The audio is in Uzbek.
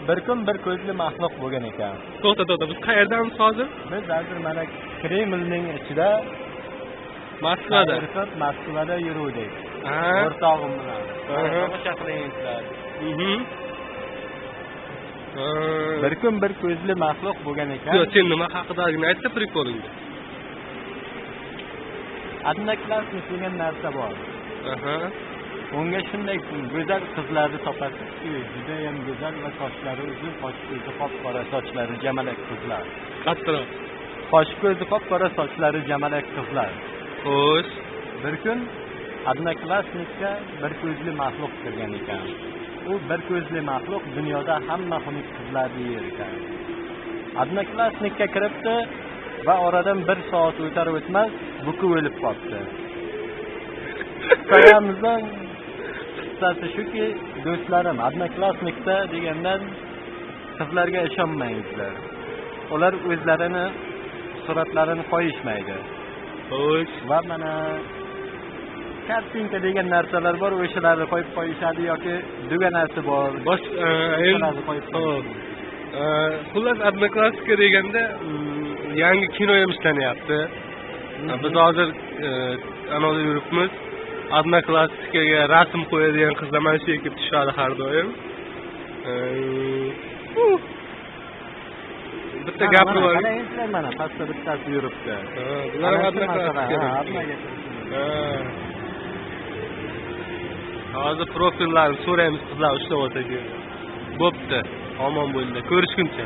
bir kun bir ko'zli maxluq bo'lgan ekan. To'xta, biz qayerdamiz hozir? Biz hozir mana Kremlning ichida Moskvada. Moskvada yuruvdik. O'rtog'im bilan. Tomosha qilyapsizlar. Bir kun bir ko'zli maxluq bo'lgan ekan. Yo'q, sen nima haqidagini aytsa prikolingni. Adnaklasnik degan narsa bor. Unga shunday go'zal qizlarni topasiz-ki, juda ham go'zal va sochlari uzun, qosh ko'zi qop-qora, sochlari jamalak qizlar. Qattiq. Qosh ko'zi qop-qora, sochlari jamalak qizlar. Xo'sh, bir kun Adnaklasnikka bir ko'zli maxluq kirgan ekan. U bir ko'zli maxluq dunyoda hamma xunuk qizlarni yer ekan. Adnaklasnikka kiribdi va oradan 1 soat o'tar o'tmas buki o'lib qoldi. Sayamizdan qissasi shuki, do'stlarim, Adnaklasnikda degandan qizlarga ishonmangizlar. Ular o'zlarini suratlarini qo'yishmaydi. Xo'sh, va mana kartinka degan narsalar bor, o'shalarni qo'yib qo'yishadi yoki duganasi bor. Xullas Adnaklasnika deganda yangi kino ham ishlanyapti. Biz hozir anoda yuribmiz. Adnaklasikaga rasm qo'yadigan qizlar mana shu yerga tushadi har doim. Bitta gapi bor. Mana pastda bittasi yuribdi. Bular Adnaklasika. Hozir profillarni so'raymiz, qizlar ushlab olsa-ku. Bo'pti. Omon bo'ldi. Ko'rishguncha.